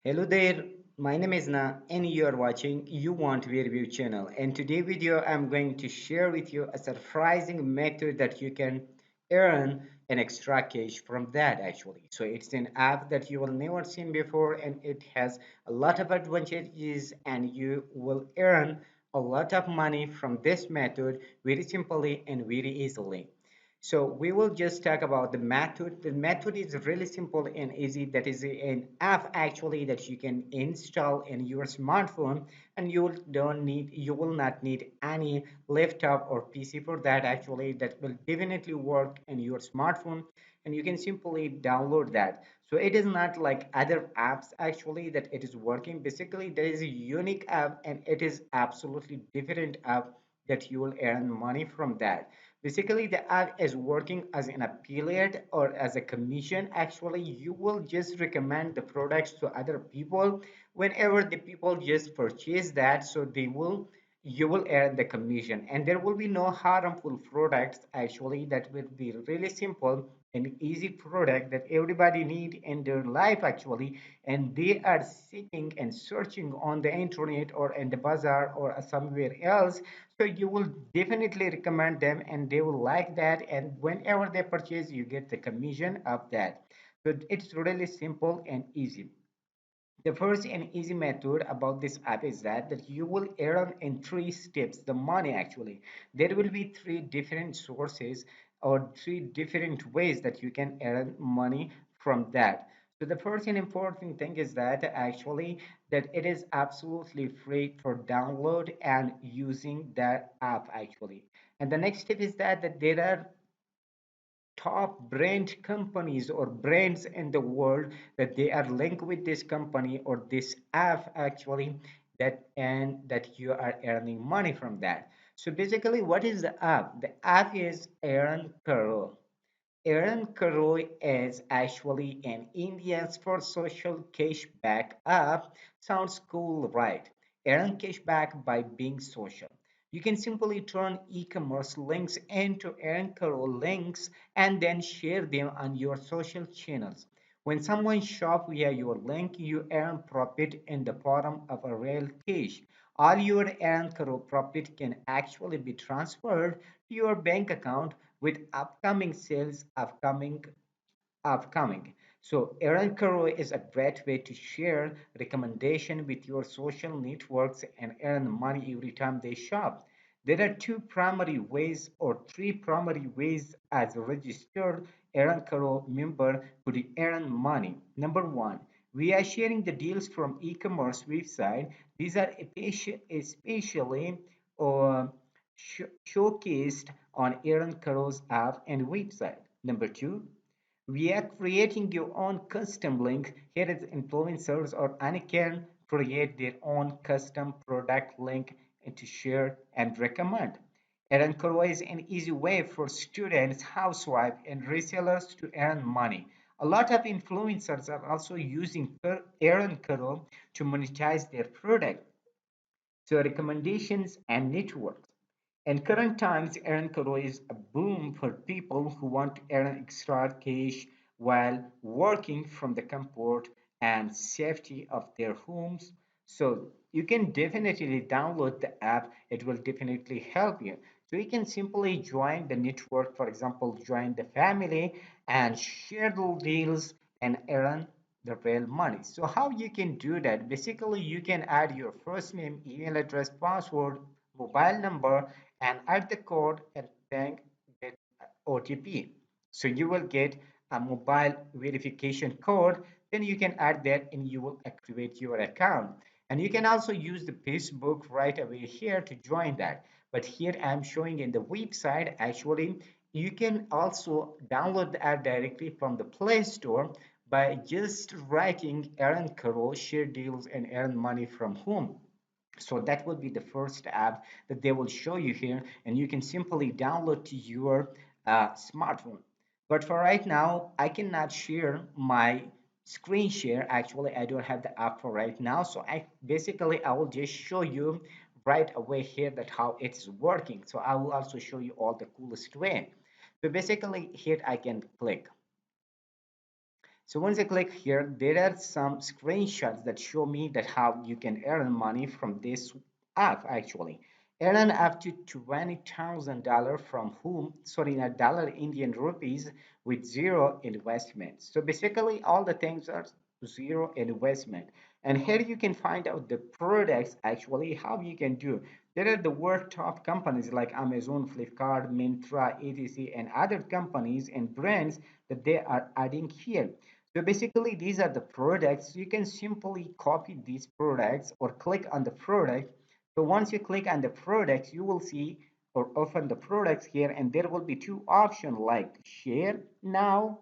Hello there, my name is Na and you are watching You Want Review channel, and today video I'm going to share with you a surprising method that you can earn an extra cash from that actually. So it's an app that you will never seen before and it has a lot of advantages and you will earn a lot of money from this method very simply and very easily. So we will just talk about the method. The method is really simple and easy. That is an app actually that you can install in your smartphone, and you will not need any laptop or PC for that. Actually, that will definitely work in your smartphone, and you can simply download that. So it is not like other apps actually that it is working. Basically, there is a unique app, and it is absolutely different app that you will earn money from that. Basically, the ad is working as an affiliate or as a commission. Actually, you will just recommend the products to other people whenever the people just purchase that. So you will earn the commission and there will be no harmful products actually. That will be really simple and easy product that everybody need in their life actually, and they are seeking and searching on the internet or in the bazaar or somewhere else. So you will definitely recommend them and they will like that, and whenever they purchase you get the commission of that. So it's really simple and easy. The first and easy method about this app is that you will earn in three steps the money actually. There will be three different sources or three different ways that you can earn money from that. So the first and important thing is that actually that it is absolutely free for download and using that app actually. And the next step is that there are top brand companies or brands in the world that they are linked with this company or this app actually, that you are earning money from that. So basically, what is the app? The app is Earnkaro. Earnkaro is actually an Indians for social cashback app. Sounds cool, right? Earn cashback by being social. You can simply turn e-commerce links into Earnkaro links and then share them on your social channels. When someone shops via your link, you earn profit in the form of a real cash. All your Earnkaro profit can actually be transferred to your bank account with upcoming sales upcoming. So Earnkaro is a great way to share recommendation with your social networks and earn money every time they shop. There are two primary ways or three primary ways as a registered Earnkaro member could earn money. Number one, we are sharing the deals from e-commerce website. These are especially uh, showcased on Earnkaro's app and website. Number two, we are creating your own custom link. Here is influencers or any can create their own custom product link to share and recommend. Earnkaro is an easy way for students, housewives, and resellers to earn money. A lot of influencers are also using Earnkaro to monetize their product. So recommendations and networks. In current times, Earnkaro is a boom for people who want to earn extra cash while working from the comfort and safety of their homes. So you can definitely download the app. It will definitely help you. So you can simply join the network, for example, join the family and share the deals and earn the real money. So how you can do that? Basically, you can add your first name, email address, password, mobile number, and add the code and then get OTP. So you will get a mobile verification code. Then you can add that and you will activate your account. And you can also use the Facebook right away here to join that. But here I'm showing in the website actually you can also download the app directly from the Play Store by just writing Earnkaro, share deals and earn money from home. So that will be the first app that they will show you here, and you can simply download to your smartphone. But for right now, I cannot share my screen share. Actually, I don't have the app for right now. So I will just show you right away here that how it's working. So I will also show you all the coolest way. So basically here I can click. So once I click here, there are some screenshots that show me that how you can earn money from this app actually. Earn up to $20,000 from whom, sorry, not dollar Indian rupees with zero investment. So basically all the things are zero investment. And here you can find out the products actually how you can do. There are the world top companies like Amazon, Flipkart, Myntra, etc. and other companies and brands that they are adding here. So basically, these are the products. You can simply copy these products or click on the product. So once you click on the products, you will see or open the products here, and there will be two options like share now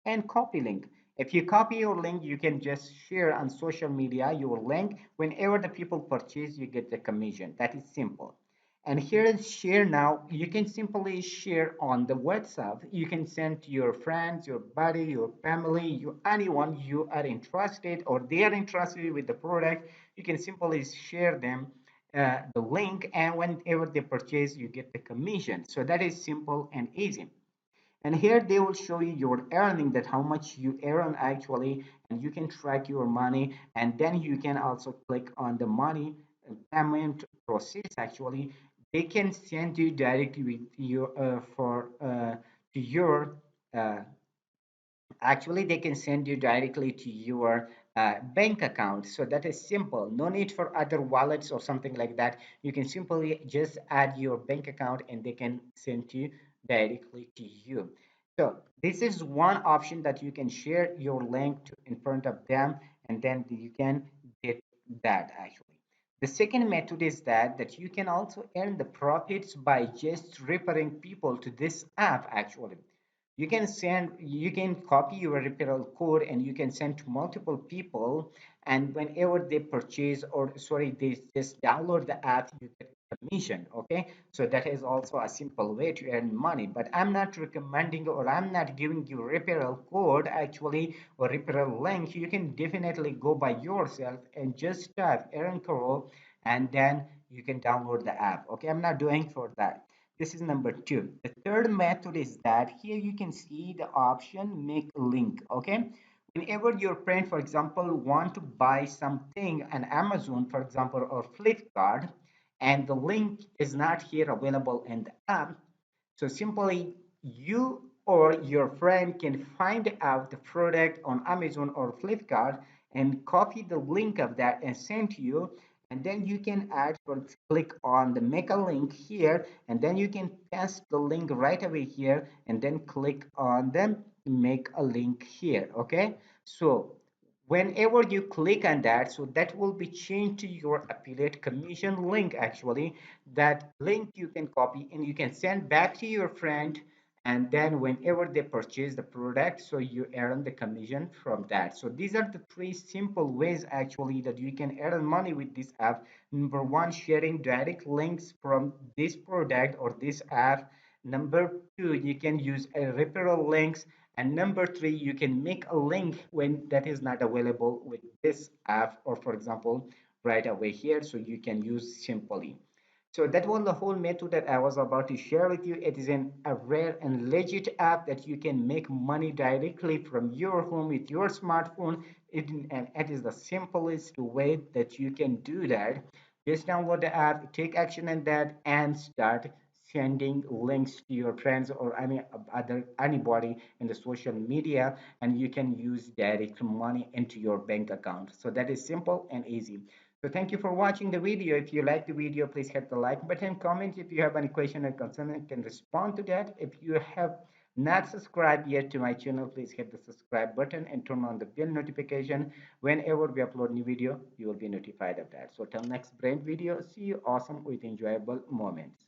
and copy link. If you copy your link, you can just share on social media your link. Whenever the people purchase, you get the commission. That is simple. And here is share now. You can simply share on the WhatsApp. You can send to your friends, your buddy, your family, anyone you are interested or they are interested with the product. You can simply share them the link, and whenever they purchase, you get the commission. So that is simple and easy. And here they will show you your earning, that how much you earn actually, and you can track your money, and then you can also click on the money payment process actually. They can send you directly with your for to your uh, actually they can send you directly to your bank account. So that is simple, no need for other wallets or something like that. You can simply just add your bank account and they can send you directly to you. So this is one option, that you can share your link to in front of them, and then you can get that actually. The second method is that you can also earn the profits by just referring people to this app actually. You can copy your referral code and you can send to multiple people, and whenever they purchase or sorry they just download the app, you get commission. Okay, so that is also a simple way to earn money, but I'm not recommending or I'm not giving you referral code actually or referral link. You can definitely go by yourself and just type Earnkaro and then you can download the app. Okay, I'm not doing for that. This is number two. The third method is that here you can see the option make link. Okay. Whenever your friend, for example, want to buy something on Amazon, for example, or Flipkart, and the link is not here available in the app, so simply you or your friend can find out the product on Amazon or Flipkart and copy the link of that and send to you. And then you can add or click on the make a link here, and then you can paste the link right away here and then click on the make a link here. Okay, so whenever you click on that, so that will be changed to your affiliate commission link actually. That link you can copy and you can send back to your friend, and then whenever they purchase the product, so you earn the commission from that. So these are the three simple ways actually that you can earn money with this app. Number one, sharing direct links from this product or this app. Number two, you can use a referral links. And number three, you can make a link when that is not available with this app, or for example right away here, so you can use simply. So that was the whole method that I was about to share with you. It is a rare and legit app that you can make money directly from your home with your smartphone. And it is the simplest way that you can do that. Just download the app, take action on that, and start sending links to your friends or anybody in the social media, and you can use direct money into your bank account. So that is simple and easy. So thank you for watching the video. If you like the video, please hit the like button, comment if you have any question or concern, I can respond to that. If you have not subscribed yet to my channel, please hit the subscribe button and turn on the bell notification. Whenever we upload new video, you will be notified of that. So till next brand video, see you awesome with enjoyable moments.